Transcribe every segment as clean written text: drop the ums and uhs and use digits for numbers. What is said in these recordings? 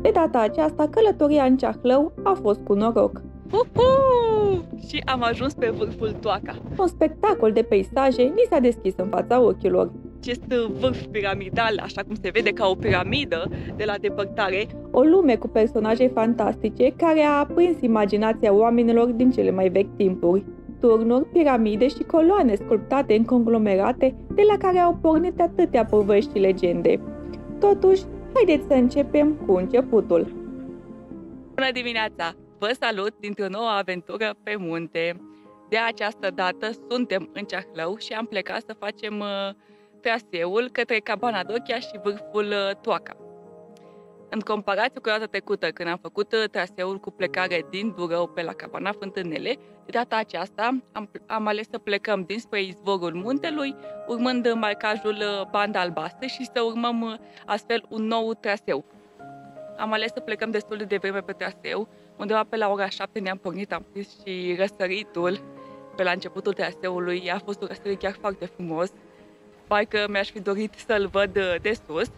De data aceasta, călătoria în Ceahlău a fost cu noroc. Și am ajuns pe vârful Toaca. Un spectacol de peisaje ni s-a deschis în fața ochilor. Acest vârf piramidal, așa cum se vede ca o piramidă de la depărtare. O lume cu personaje fantastice care a aprins imaginația oamenilor din cele mai vechi timpuri. Turnuri, piramide și coloane sculptate în conglomerate de la care au pornit atâtea povești și legende. Totuși, haideți să începem cu începutul. Bună dimineața! Vă salut dintr-o nouă aventură pe munte. De această dată suntem în Ceahlău și am plecat să facem traseul către Cabana Dochia și vârful Toaca. În comparație cu data trecută, când am făcut traseul cu plecare din Durău pe la Cabana Fântânele, de data aceasta am ales să plecăm dinspre izvorul muntelui, urmând marcajul Banda Albastră și să urmăm astfel un nou traseu. Am ales să plecăm destul de devreme pe traseu, undeva pe la ora 7 ne-am pornit, am prins și răsăritul pe la începutul traseului. A fost un răsărit chiar foarte frumos, parcă mi-aș fi dorit să-l văd de sus.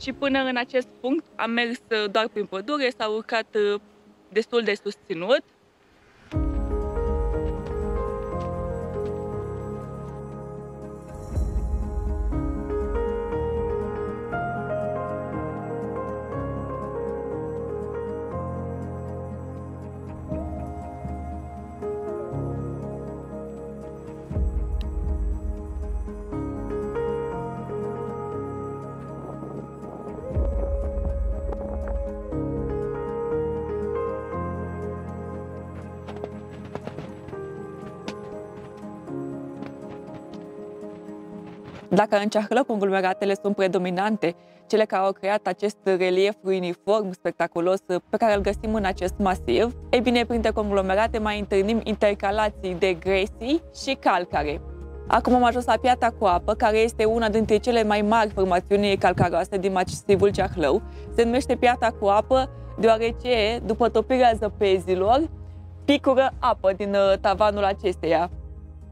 Și până în acest punct am mers doar prin pădure, s-a urcat destul de susținut. Dacă în Ceahlău conglomeratele sunt predominante, cele care au creat acest relief uniform, spectaculos, pe care îl găsim în acest masiv, ei bine, printre conglomerate mai întâlnim intercalații de gresii și calcare. Acum am ajuns la Piatra cu Apă, care este una dintre cele mai mari formațiuni calcaroase din masivul Ceahlău. Se numește Piatra cu Apă deoarece, după topirea zăpezilor, picură apă din tavanul acesteia.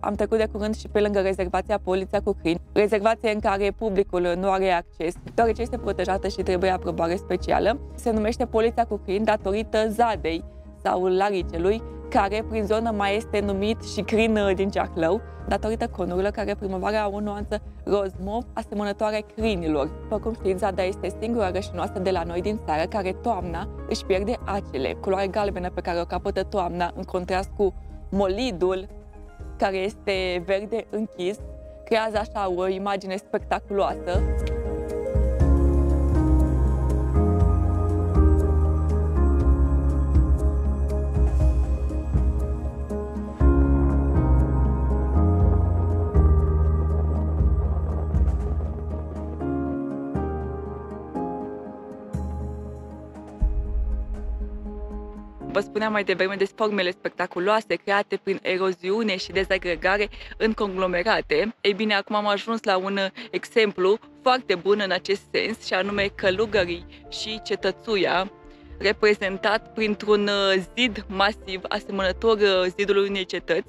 Am trecut de curând și pe lângă rezervația Polița cu Crin, rezervație în care publicul nu are acces, deoarece este protejată și trebuie aprobare specială. Se numește Polița cu Crin datorită zadei sau laricelui, care prin zonă mai este numit și crin din Ceahlău, datorită conurilor care primăvara au o nuanță roz-mov asemănătoare crinilor. După cum știți, zada este singura rășinoasă de la noi din țară care toamna își pierde acele. Culoarea galbenă pe care o capătă toamna, în contrast cu molidul, care este verde închis, creează așa o imagine spectaculoasă. Vă spuneam mai devreme despre formele spectaculoase create prin eroziune și dezagregare în conglomerate. Ei bine, acum am ajuns la un exemplu foarte bun în acest sens, și anume Călugării și Cetățuia, reprezentat printr-un zid masiv asemănător zidului unei cetăți,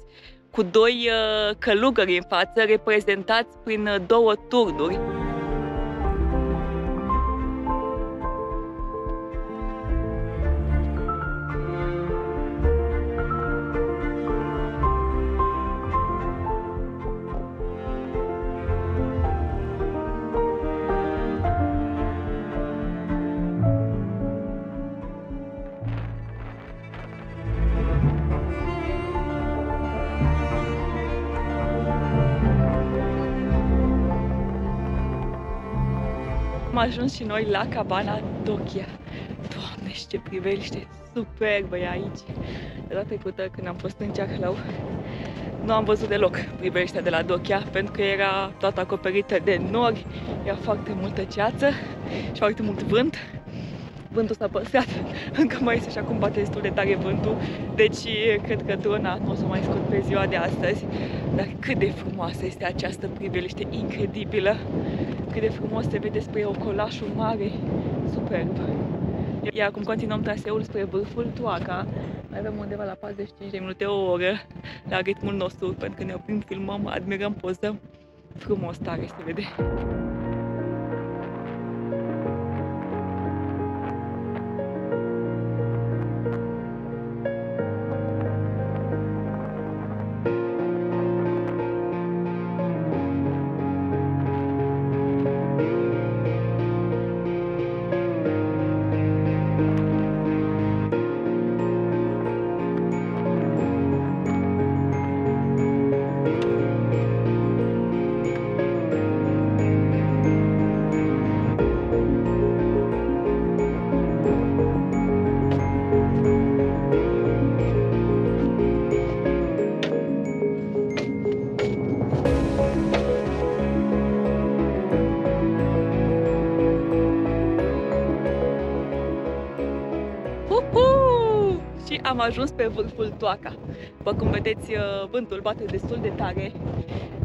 cu doi călugări în față, reprezentați prin două turnuri. Am ajuns și noi la Cabana Dochia. Doamne, ce priveliște superbă e aici! De data trecută, când am fost în Ceahlău, nu am văzut deloc priveliștea de la Dochia, pentru că era toată acoperită de nori, era foarte multă ceață și foarte mult vânt. Vântul s-a păstrat, încă mai este și acum bate destul de tare vântul, deci cred că drona nu o să mai scot pe ziua de astăzi. Dar cât de frumoasă este această priveliște incredibilă! Cât de frumos se vede spre ocolașul mare, superb! Iar acum continuăm traseul spre vârful Toaca. Mai avem undeva la 45 de minute, o oră, la ritmul nostru, pentru că ne oprim, filmăm, admirăm, pozăm. Frumos tare se vede! am ajuns pe vârful Toaca. După cum vedeți, vântul bate destul de tare,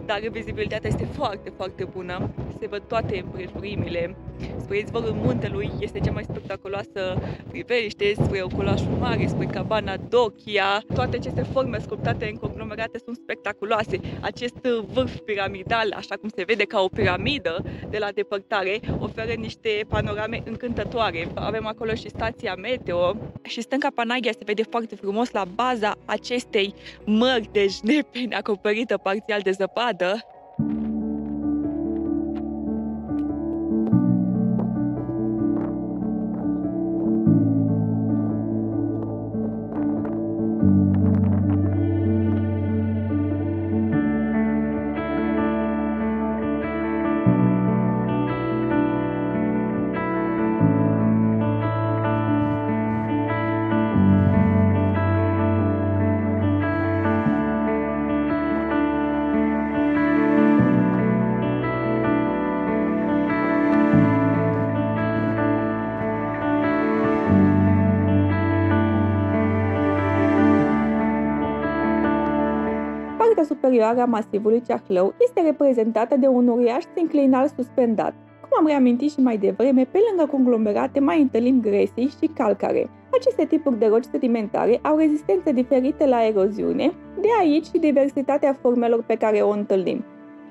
dar vizibilitatea este foarte, foarte bună. Se văd toate împrejurimile. Spre izvorul muntelui este cea mai spectaculoasă priveliște, spre Ocolașul Mare, spre cabana Dochia. Toate aceste forme sculptate în conglomerate sunt spectaculoase. Acest vârf piramidal, așa cum se vede ca o piramidă de la depărtare, oferă niște panorame încântătoare. Avem acolo și stația meteo și stânca Panaghia se vede foarte frumos la baza acestei mări de jnepeni acoperită parțial de zăpadă. Partea superioară a masivului Ceahlău este reprezentată de un uriaș sinclinal suspendat. Cum am reamintit și mai devreme, pe lângă conglomerate mai întâlnim gresii și calcare. Aceste tipuri de roci sedimentare au rezistență diferite la eroziune, de aici și diversitatea formelor pe care o întâlnim.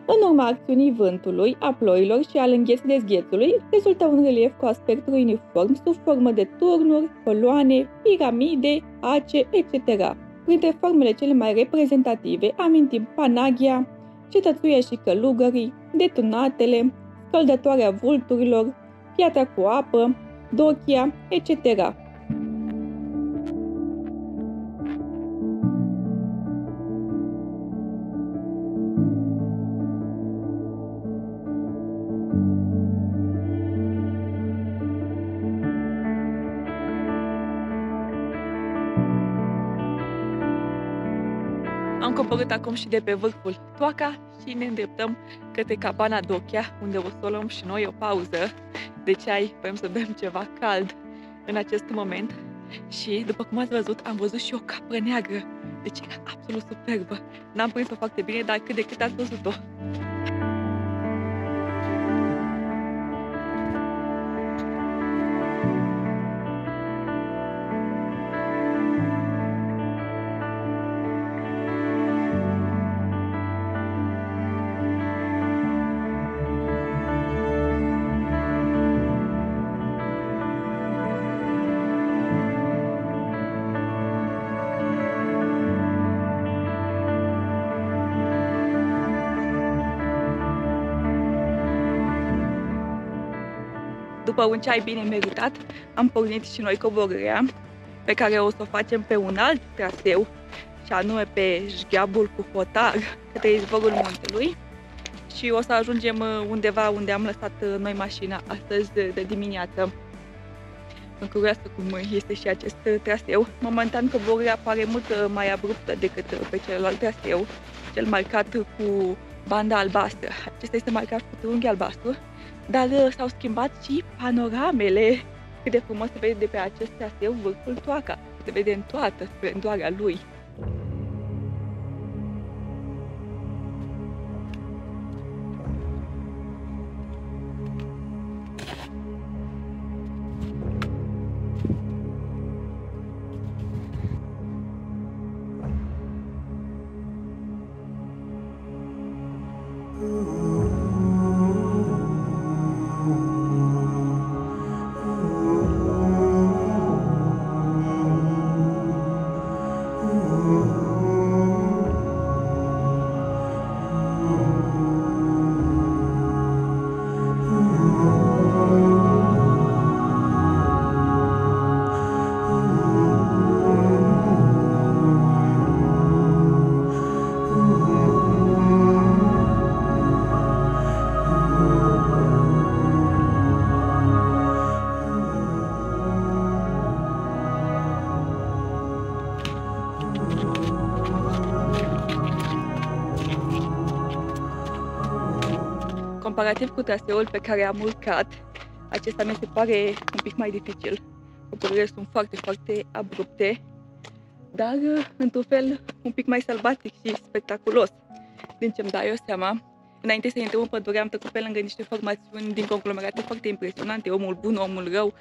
În urma acțiunii vântului, a ploilor și al îngheț-dezghețului, rezultă un relief cu aspect uniform sub formă de turnuri, coloane, piramide, ace, etc. Printre formele cele mai reprezentative amintim Panaghia, cetățuia și călugării, detunatele, scăldătoarea vulturilor, piatra cu apă, Dochia, etc. Am coborât acum și de pe vârful Toaca și ne îndreptăm către cabana Dochia, unde o să luăm și noi o pauză de ceai, vrem să bem ceva cald în acest moment. Și, după cum ați văzut, am văzut și o capră neagră, deci era absolut superbă. N-am prins-o foarte bine, dar cât de cât ați văzut-o. După un ceai bine meritat, am pornit și noi coborârea, pe care o să o facem pe un alt traseu, și anume pe Jgheabul cu Hotar, către izvorul muntelui. Și o să ajungem undeva unde am lăsat noi mașina astăzi de dimineață. Sunt curioasă cum este și acest traseu. Momentan coborârea pare mult mai abruptă decât pe celălalt traseu, cel marcat cu banda albastră. Acesta este marcat cu triunghi albastru, dar s-au schimbat și panoramele. Cât de frumos se vede de pe acest traseu vârful Toaca. Se vede în toată splendoarea lui. Comparativ cu traseul pe care am urcat, acesta mi se pare un pic mai dificil. Coborârile sunt foarte, foarte abrupte. dar într-un fel un pic mai sălbatic și spectaculos, din ce-mi dau eu seama. Înainte să intrăm în pădure, am trecut pe lângă niște formațiuni din conglomerate foarte impresionante, omul bun, omul rău,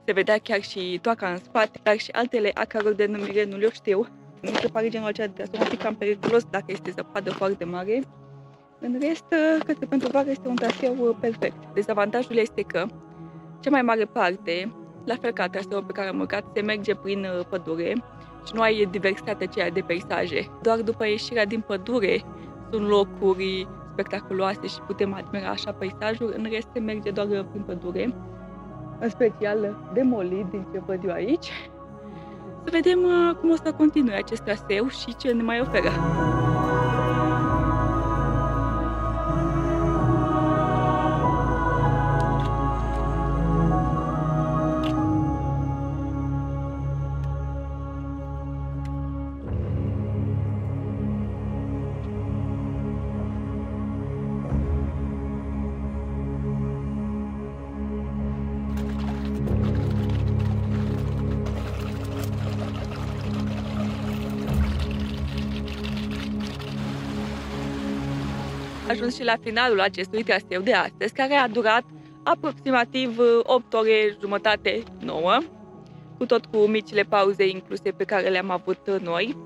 se vedea chiar și toaca în spate, dar și altele a căror denumire nu le știu. Mi se pare genul acela de un pic cam periculos dacă este zăpadă foarte mare. În rest, cred că pentru vară este un traseu perfect. Dezavantajul este că cea mai mare parte, la fel ca traseul pe care am urcat, se merge prin pădure și nu ai diversitatea aceea de peisaje. Doar după ieșirea din pădure sunt locuri spectaculoase și putem admira așa peisajul, în rest se merge doar prin pădure, în special demolit din ce văd eu aici. Să vedem cum o să continue acest traseu și ce ne mai oferă. Ajuns și la finalul acestui traseu de astăzi, care a durat aproximativ 8 ore jumătate, 9, cu tot cu micile pauze incluse pe care le-am avut noi.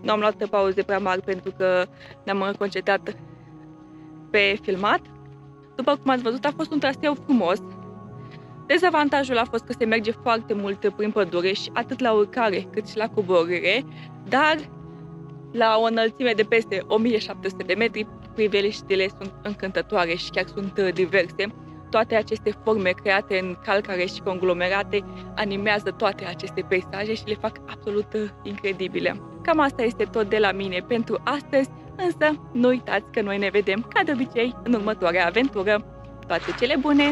Nu am luat pauze prea mari pentru că ne-am concentrat pe filmat. După cum ați văzut, a fost un traseu frumos. Dezavantajul a fost că se merge foarte mult prin pădure și atât la urcare cât și la coborâre, dar la o înălțime de peste 1700 de metri, priveliștile sunt încântătoare și chiar sunt diverse. Toate aceste forme create în calcare și conglomerate animează toate aceste peisaje și le fac absolut incredibile. Cam asta este tot de la mine pentru astăzi, însă nu uitați că noi ne vedem ca de obicei în următoarea aventură. Toate cele bune!